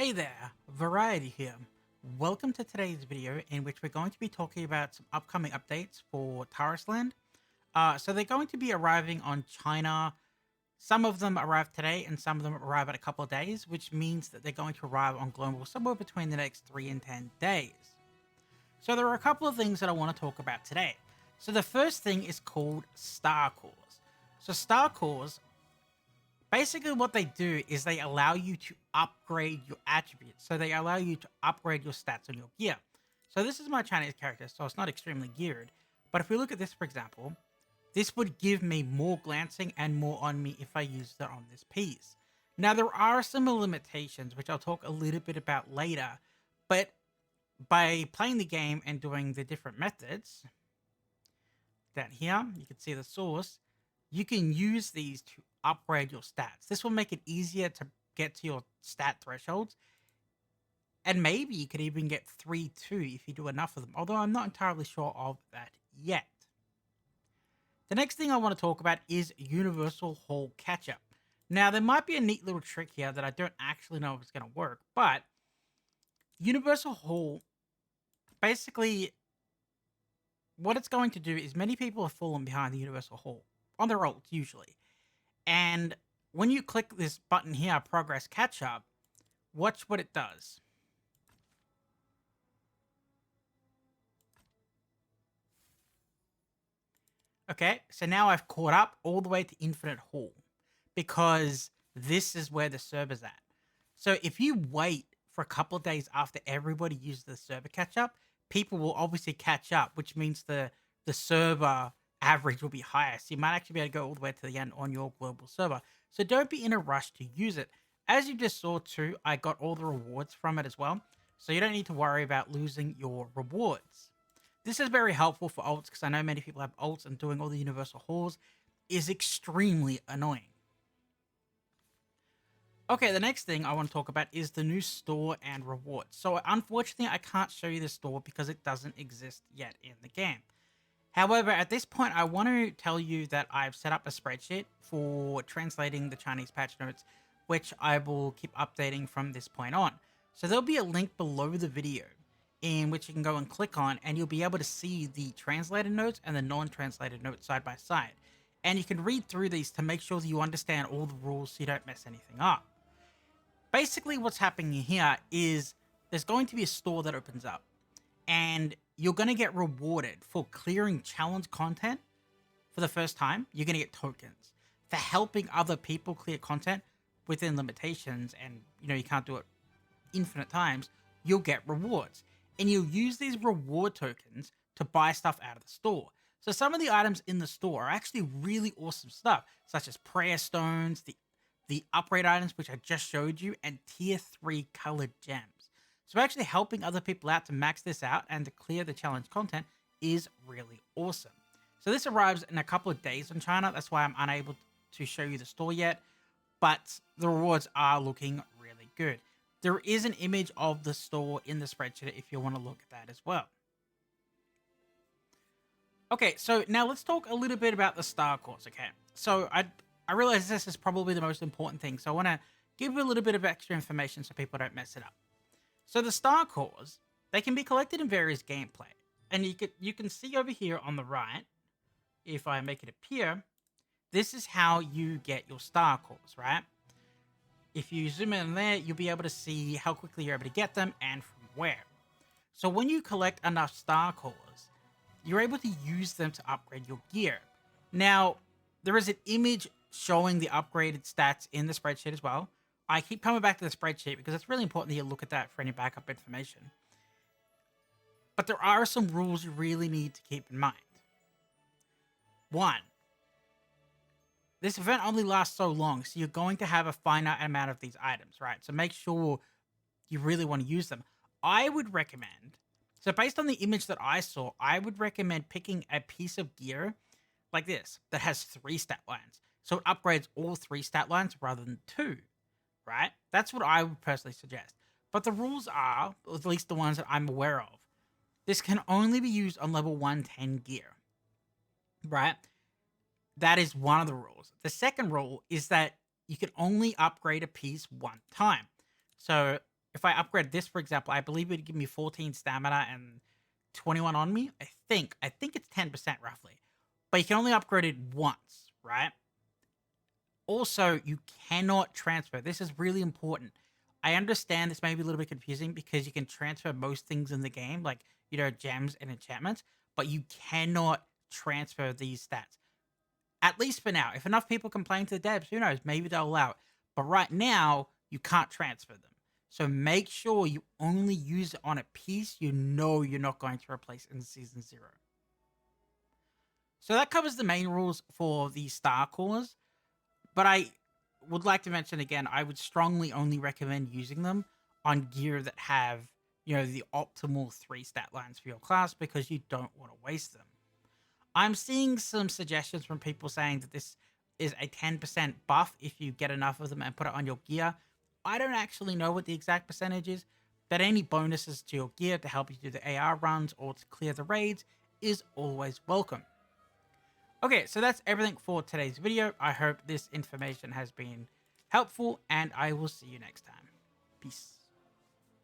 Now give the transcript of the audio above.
Hey there, Variety here. Welcome to today's video in which we're going to be talking about some upcoming updates for Tarisland. So they're going to be arriving on China. Some of them arrive today and some of them arrive in a couple of days, which means that they're going to arrive on global somewhere between the next 3 and 10 days. So there are a couple of things that I want to talk about today. So the first thing is called Star Cores. So Star Cores, basically what they do is they allow you to upgrade your attributes. So they allow you to upgrade your stats on your gear. So this is my Chinese character, so it's not extremely geared. But if we look at this, for example, this would give me more glancing and more on me if I used it on this piece. Now, there are some limitations, which I'll talk a little bit about later. But by playing the game and doing the different methods, down here, you can see the source, you can use these to upgrade your stats. This will make it easier to get to your stat thresholds. And maybe you could even get 3-2 if you do enough of them, although I'm not entirely sure of that yet. The next thing I want to talk about is Universal Haul Catch-Up. Now, there might be a neat little trick here that I don't actually know if it's going to work, but Universal Haul, basically, what it's going to do is many people have fallen behind the Universal Haul, on their ults usually. And when you click this button here, Progress Catch-Up, watch what it does. Okay, so now I've caught up all the way to Infinite Haul because this is where the server's at. So if you wait for a couple of days after everybody uses the server catch-up, people will obviously catch up, which means the server average will be higher. So you might actually be able to go all the way to the end on your global server. So don't be in a rush to use it. As you just saw too, I got all the rewards from it as well. So you don't need to worry about losing your rewards. This is very helpful for ults because I know many people have ults and doing all the universal hauls is extremely annoying. Okay, the next thing I want to talk about is the new store and rewards. So unfortunately, I can't show you the store because it doesn't exist yet in the game. However, at this point, I want to tell you that I've set up a spreadsheet for translating the Chinese patch notes, which I will keep updating from this point on. So there'll be a link below the video in which you can go and click on, and you'll be able to see the translated notes and the non-translated notes side by side. And you can read through these to make sure that you understand all the rules so you don't mess anything up. Basically, what's happening here is there's going to be a store that opens up, and you're going to get rewarded for clearing challenge content for the first time. You're going to get tokens for helping other people clear content within limitations, and you can't do it infinite times. You'll get rewards, and you'll use these reward tokens to buy stuff out of the store. So some of the items in the store are actually really awesome stuff, such as prayer stones, the upgrade items, which I just showed you, and tier 3 colored gems. So actually helping other people out to max this out and to clear the challenge content is really awesome. So this arrives in a couple of days on China. That's why I'm unable to show you the store yet, but the rewards are looking really good. There is an image of the store in the spreadsheet if you want to look at that as well. Okay, so now let's talk a little bit about the star cores, okay? So I realize this is probably the most important thing, so I want to give you a little bit of extra information so people don't mess it up. So the star cores, they can be collected in various gameplay. And you can see over here on the right, if I make it appear, this is how you get your star cores, right? If you zoom in there, you'll be able to see how quickly you're able to get them and from where. So when you collect enough star cores, you're able to use them to upgrade your gear. Now, there is an image showing the upgraded stats in the spreadsheet as well. I keep coming back to the spreadsheet because it's really important that you look at that for any backup information. But there are some rules you really need to keep in mind. 1. This event only lasts so long, so you're going to have a finite amount of these items, right? So make sure you really want to use them. I would recommend, so based on the image that I saw, I would recommend picking a piece of gear like this that has 3 stat lines. So it upgrades all 3 stat lines rather than 2. Right? That's what I would personally suggest. But the rules are, at least the ones that I'm aware of, this can only be used on level 110 gear. Right? That is one of the rules. The second rule is that you can only upgrade a piece one time. So if I upgrade this, for example, I believe it'd give me 14 stamina and 21 on me. I think it's 10% roughly. But you can only upgrade it once, right? Also, you cannot transfer. This is really important. I understand this may be a little bit confusing because you can transfer most things in the game, like, gems and enchantments, but you cannot transfer these stats. At least for now. If enough people complain to the devs, who knows? Maybe they'll allow it. But right now, you can't transfer them. So make sure you only use it on a piece you know you're not going to replace in Season 0. So that covers the main rules for the Star Cores. But I would like to mention again, I would strongly only recommend using them on gear that have, the optimal 3 stat lines for your class because you don't want to waste them. I'm seeing some suggestions from people saying that this is a 10% buff if you get enough of them and put it on your gear. I don't actually know what the exact percentage is, but any bonuses to your gear to help you do the AR runs or to clear the raids is always welcome. Okay, so that's everything for today's video. I hope this information has been helpful, and I will see you next time. Peace.